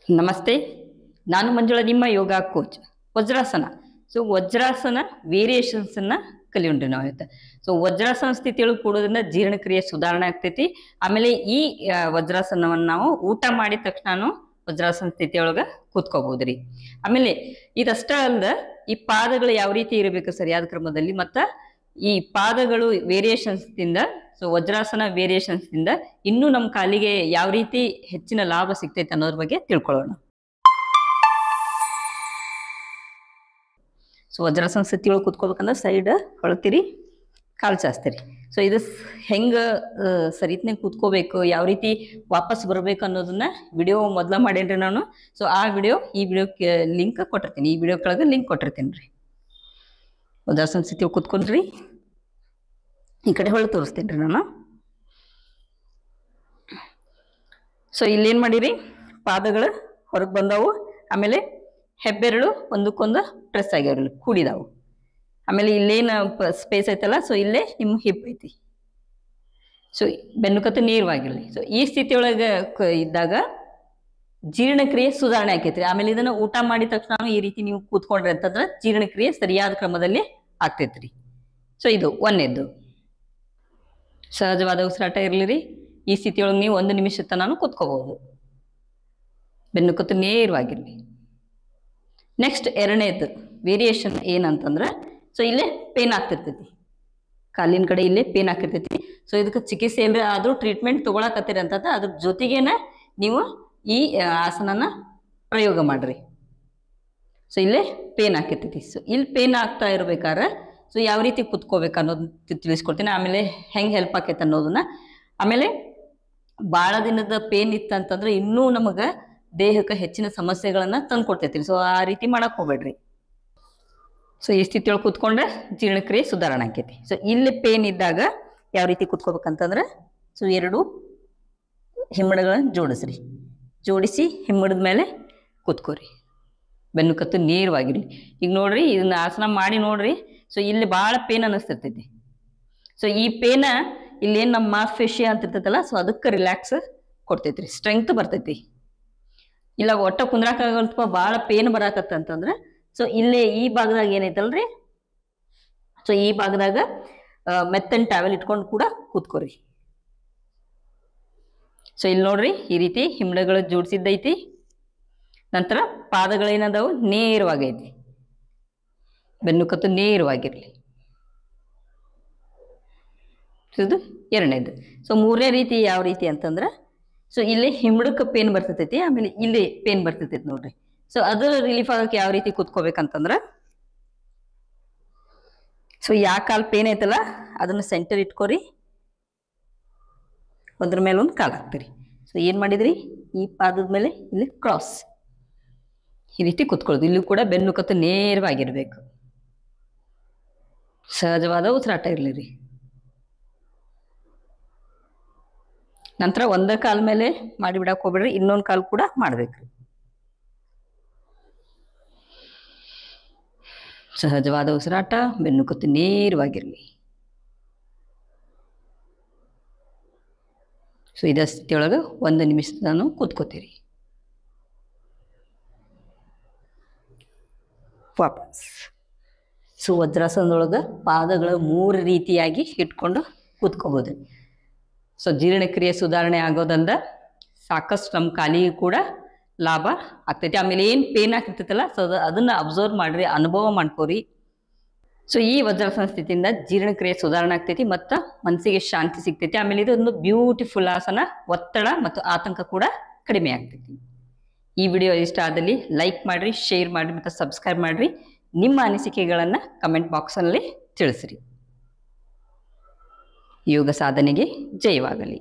ನಮಸ್ತೆ, ನಾನು ಮಂಜುಳಾ, ನಿಮ್ಮ ಯೋಗ ಕೋಚ್. ವಜ್ರಾಸನ. ಸೊ ವಜ್ರಾಸನ ವೇರಿಯೇಷನ್ಸನ್ನು ಕಲಿಯೋಣ್ರಿ ನಾವು ಇವತ್ತು. ಸೊ ವಜ್ರಾಸನ ಸ್ಥಿತಿಯೊಳಗೆ ಕೂಡೋದ್ರಿಂದ ಜೀರ್ಣಕ್ರಿಯೆ ಸುಧಾರಣೆ ಆಗ್ತೈತಿ. ಆಮೇಲೆ ಈ ವಜ್ರಾಸನವನ್ನು ನಾವು ಊಟ ಮಾಡಿದ ತಕ್ಷಣ ವಜ್ರಾಸನ ಸ್ಥಿತಿಯೊಳಗೆ ಕೂತ್ಕೋಬಹುದ್ರಿ. ಆಮೇಲೆ ಇದಷ್ಟ ಅಲ್ಲದ ಈ ಪಾದಗಳು ಯಾವ ರೀತಿ ಇರಬೇಕು ಸರಿಯಾದ ಕ್ರಮದಲ್ಲಿ, ಮತ್ತು ಈ ಪಾದಗಳು ವೇರಿಯೇಷನ್ಸ್ದಿಂದ, ಸೊ ವಜ್ರಾಸನ ವೇರಿಯೇಷನ್ಸ್ದಿಂದ ಇನ್ನೂ ನಮ್ಮ ಕಾಲಿಗೆ ಯಾವ ರೀತಿ ಹೆಚ್ಚಿನ ಲಾಭ ಸಿಗ್ತೈತೆ ಅನ್ನೋದ್ರ ಬಗ್ಗೆ ತಿಳ್ಕೊಳ್ಳೋಣ. ಸೊ ವಜ್ರಾಸನ ಸ್ಥಿತಿಯೊಳಗೆ ಕೂತ್ಕೋಬೇಕಂದ್ರೆ ಸೈಡ್ ಹೊಳ್ತೀರಿ, ಕಾಲು ಚಾಸ್ತೀರಿ. ಸೊ ಇದು ಹೆಂಗೆ ಸರಿತನೆ ಕೂತ್ಕೋಬೇಕು, ಯಾವ ರೀತಿ ವಾಪಸ್ ಬರಬೇಕು ಅನ್ನೋದನ್ನ ವಿಡಿಯೋ ಮೊದಲ ಮಾಡೇನ್ರಿ ನಾನು. ಸೊ ಆ ವಿಡಿಯೋ ಈ ವಿಡಿಯೋಕ್ಕೆ ಲಿಂಕ್ ಕೊಟ್ಟಿರ್ತೀನಿ, ಈ ವಿಡಿಯೋ ಕೆಳಗೆ ಲಿಂಕ್ ಕೊಟ್ಟಿರ್ತೀನಿ ರೀ. ವಜ್ರಾಸನ ಸ್ಥಿತಿಯೊಳಗೆ ಕೂತ್ಕೊಂಡ್ರಿ, ಈ ಕಡೆ ಹೊಳೆ ತೋರಿಸ್ತೀನಿ ರೀ ನಾನು. ಸೊ ಇಲ್ಲೇನು ಮಾಡಿರಿ, ಪಾದಗಳು ಹೊರಗೆ ಬಂದವು, ಆಮೇಲೆ ಹೆಬ್ಬೆರಳು ಒಂದಕ್ಕೊಂದು ಪ್ರೆಸ್ ಆಗ್ಯಾವ್ರಿ, ಕೂಡಿದಾವು. ಆಮೇಲೆ ಇಲ್ಲೇನು ಸ್ಪೇಸ್ ಐತಲ್ಲ, ಸೊ ಇಲ್ಲೇ ನಿಮ್ಮ ಹಿಪ್ ಐತಿ. ಸೊ ಬೆನ್ನುಕತ್ತು ನೇರವಾಗಿರಲಿ. ಸೊ ಈ ಸ್ಥಿತಿಯೊಳಗೆ ಇದ್ದಾಗ ಜೀರ್ಣಕ್ರಿಯೆ ಸುಧಾರಣೆ ಆಕೈತ್ರಿ. ಆಮೇಲೆ ಇದನ್ನು ಊಟ ಮಾಡಿದ ತಕ್ಷಣ ಈ ರೀತಿ ನೀವು ಕೂತ್ಕೊಂಡ್ರಿ ಅಂತಂದ್ರೆ ಜೀರ್ಣಕ್ರಿಯೆ ಸರಿಯಾದ ಕ್ರಮದಲ್ಲಿ ಆಗ್ತೈತ್ರಿ. ಸೊ ಇದು ಒಂದನೇದ್ದು. ಸಹಜವಾದ ಉಸಿರಾಟ ಇರಲಿ. ಈ ಸ್ಥಿತಿಯೊಳಗೆ ನೀವು 1 ನಿಮಿಷ ತನಕ ಕೂತ್ಕೋಬಹುದು, ಬೆನ್ನುಕತ್ತು ನೇರವಾಗಿರಲಿ. ನೆಕ್ಸ್ಟ್ ಎರಡನೇದು ವೇರಿಯೇಷನ್ ಏನಂತಂದ್ರೆ, ಸೊ ಇಲ್ಲೇ ಪೇನ್ ಆಗ್ತಿರ್ತೈತಿ, ಕಾಲಿನ ಕಡೆ ಇಲ್ಲೇ ಪೇನ್ ಆಗ್ತಿರ್ತೈತಿ. ಸೊ ಇದಕ್ಕೆ ಚಿಕಿತ್ಸೆ ಇಲ್ಲದೆ ಆದರೂ ಟ್ರೀಟ್ಮೆಂಟ್ ತೊಗೊಳಕತ್ತೀರಿ ಅಂತಂದ್ರೆ ಅದ್ರ ಜೊತೆಗೇನೆ ನೀವು ಈ ಆಸನನ ಪ್ರಯೋಗ ಮಾಡ್ರಿ. ಸೊ ಇಲ್ಲೇ ಪೇನ್ ಆಗ್ತಿರ್ತೈತಿ. ಸೊ ಇಲ್ಲಿ ಪೇನ್ ಆಗ್ತಾ ಇರ್ಬೇಕಾದ್ರೆ ಸೊ ಯಾವ ರೀತಿ ಕುತ್ಕೋಬೇಕು ಅನ್ನೋದು ತಿಳಿಸ್ಕೊಡ್ತೀನಿ. ಆಮೇಲೆ ಹೆಂಗೆ ಹೆಲ್ಪ್ ಆಕೈತೆ ಅನ್ನೋದನ್ನ, ಆಮೇಲೆ ಭಾಳ ದಿನದ ಪೇನ್ ಇತ್ತಂತಂದ್ರೆ ಇನ್ನೂ ನಮಗೆ ದೇಹಕ್ಕೆ ಹೆಚ್ಚಿನ ಸಮಸ್ಯೆಗಳನ್ನು ತಂದು ಕೊಡ್ತೈತಿ. ಸೊ ಆ ರೀತಿ ಮಾಡಕ್ಕೆ ಹೋಗ್ಬೇಡ್ರಿ. ಸೊ ಈ ಸ್ಥಿತಿಯೊಳಗೆ ಕೂತ್ಕೊಂಡ್ರೆ ಜೀರ್ಣಕ್ರಿಯೆ ಸುಧಾರಣೆ ಆಕೈತಿ. ಸೊ ಇಲ್ಲಿ ಪೇನ್ ಇದ್ದಾಗ ಯಾವ ರೀತಿ ಕೂತ್ಕೋಬೇಕಂತಂದ್ರೆ, ಸೊ 2 ಹಿಮ್ಮಡಗಳನ್ನು ಜೋಡಿಸ್ರಿ, ಜೋಡಿಸಿ ಹಿಮ್ಮಡದ ಮೇಲೆ ಕೂತ್ಕೋರಿ, ಬೆನ್ನುಕತ್ತು ನೇರವಾಗಿರಲಿ. ಈಗ ನೋಡ್ರಿ, ಇದನ್ನ ಆಸನ ಮಾಡಿ ನೋಡ್ರಿ. ಸೊ ಇಲ್ಲಿ ಭಾಳ ಪೇನ್ ಅನ್ನಿಸ್ತಿರ್ತೈತಿ. ಸೊ ಈ ಪೇನ ಇಲ್ಲೇನು ನಮ್ಮ ಮಾಸ್ಪೇಶಿಯಾ ಅಂತ ಇರ್ತೈತಲ್ಲ, ಸೊ ಅದಕ್ಕೆ ರಿಲ್ಯಾಕ್ಸ್ ಕೊಡ್ತೈತ್ರಿ, ಸ್ಟ್ರೆಂತ್ ಬರ್ತೈತಿ. ಇಲ್ಲ ಒಟ್ಟ ಕುಂದ್ರಾಕಾಗಲ್ಪ ಭಾಳ ಪೇನ್ ಬರಾಕತ್ತಂತಂದ್ರೆ, ಸೊ ಇಲ್ಲೇ ಈ ಭಾಗದಾಗ ಏನೈತಲ್ರಿ, ಸೊ ಈ ಭಾಗದಾಗ ಮೆತ್ತನ್ ಟ್ಯಾವೆಲ್ ಇಟ್ಕೊಂಡು ಕೂಡ ಕೂತ್ಕೋರಿ. ಸೊ ಇಲ್ಲಿ ನೋಡ್ರಿ, ಈ ರೀತಿ ಹಿಮ್ಮಡಗಳು ಜೋಡಿಸಿದ್ದೈತಿ. ನಂತರ ಪಾದಗಳೇನದಾವು ನೇರವಾಗೈತಿ, ಬೆನ್ನುಕತ್ತು ನೇರವಾಗಿರಲಿ. ಇದು ಎರಡನೇದು. ಸೊ ಮೂರನೇ ರೀತಿ ಯಾವ ರೀತಿ ಅಂತಂದ್ರೆ, ಸೊ ಇಲ್ಲಿ ಹಿಮ್ಮಡಕ್ಕೆ ಪೇನ್ ಬರ್ತೈತಿ, ಆಮೇಲೆ ಇಲ್ಲಿ ಪೇನ್ ಬರ್ತೈತಿ ನೋಡ್ರಿ. ಸೊ ಅದು ರಿಲೀಫ್ ಆಗಕ್ಕೆ ಯಾವ ರೀತಿ ಕೂತ್ಕೋಬೇಕಂತಂದ್ರೆ, ಸೊ ಯಾವ ಕಾಲು ಪೇನ್ ಐತಲ್ಲ ಅದನ್ನ ಸೆಂಟರ್ ಇಟ್ಕೋರಿ, ಒಂದ್ರ ಮೇಲೆ ಒಂದು ಕಾಲು ಹಾಕ್ತೀರಿ. ಸೊ ಏನು ಮಾಡಿದ್ರಿ, ಈ ಪಾದದ ಮೇಲೆ ಇಲ್ಲಿ ಕ್ರಾಸ್ ಈ ರೀತಿ ಕೂತ್ಕೊಳ್ಳೋದು. ಇಲ್ಲೂ ಕೂಡ ಬೆನ್ನುಕತ್ತು ನೇರವಾಗಿರ್ಬೇಕು, ಸಹಜವಾದ ಉಸಿರಾಟ ಇರಲಿ ರೀ. ನಂತರ ಒಂದೇ ಕಾಲ ಮೇಲೆ ಮಾಡಿಬಿಡಕ್ಕೆ ಹೋಗ್ಬೇಡ್ರಿ, ಇನ್ನೊಂದು ಕಾಲು ಕೂಡ ಮಾಡ್ಬೇಕ್ರಿ. ಸಹಜವಾದ ಉಸಿರಾಟ, ಬೆನ್ನುಕತ್ತು ನೇರವಾಗಿರಲಿ. ಸೊ ಇದ ಸ್ಥಿತಿಯೊಳಗೆ 1 ನಿಮಿಷ ನಾನು ಕೂತ್ಕೋತೀರಿ. ವಾಪಸ್. ಸೊ ವಜ್ರಾಸನದೊಳಗೆ ಪಾದಗಳು 3 ರೀತಿಯಾಗಿ ಇಟ್ಕೊಂಡು ಕೂತ್ಕೋಬೋದು. ಸೊ ಜೀರ್ಣಕ್ರಿಯೆ ಸುಧಾರಣೆ ಆಗೋದಂದ ಸಾಕಷ್ಟು ನಮ್ಮ ಕಾಲಿಗೆ ಕೂಡ ಲಾಭ ಆಗ್ತೈತಿ. ಆಮೇಲೆ ಏನು ಪೇನ್ ಆಗ್ತಿರ್ತೈತಲ್ಲ, ಸೊ ಅದನ್ನು ಅಬ್ಸರ್ವ್ ಮಾಡಿರಿ, ಅನುಭವ ಮಾಡ್ಕೋರಿ. ಸೊ ಈ ವಜ್ರಾಸನ ಸ್ಥಿತಿಯಿಂದ ಜೀರ್ಣಕ್ರಿಯೆ ಸುಧಾರಣೆ ಆಗ್ತೈತಿ ಮತ್ತು ಮನಸ್ಸಿಗೆ ಶಾಂತಿ ಸಿಗ್ತೈತಿ. ಆಮೇಲೆ ಇದೊಂದು ಬ್ಯೂಟಿಫುಲ್ ಆಸನ, ಒತ್ತಡ ಮತ್ತು ಆತಂಕ ಕೂಡ ಕಡಿಮೆ ಆಗ್ತೈತಿ. ಈ ವಿಡಿಯೋ ಇಷ್ಟ ಆದಲ್ಲಿ ಲೈಕ್ ಮಾಡಿರಿ, ಶೇರ್ ಮಾಡಿರಿ ಮತ್ತು ಸಬ್ಸ್ಕ್ರೈಬ್ ಮಾಡಿರಿ. ನಿಮ್ಮ ಅನಿಸಿಕೆಗಳನ್ನು ಕಮೆಂಟ್ ಬಾಕ್ಸಲ್ಲಿ ತಿಳಿಸ್ರಿ. ಯೋಗ ಸಾಧನೆಗೆ ಜಯವಾಗಲಿ.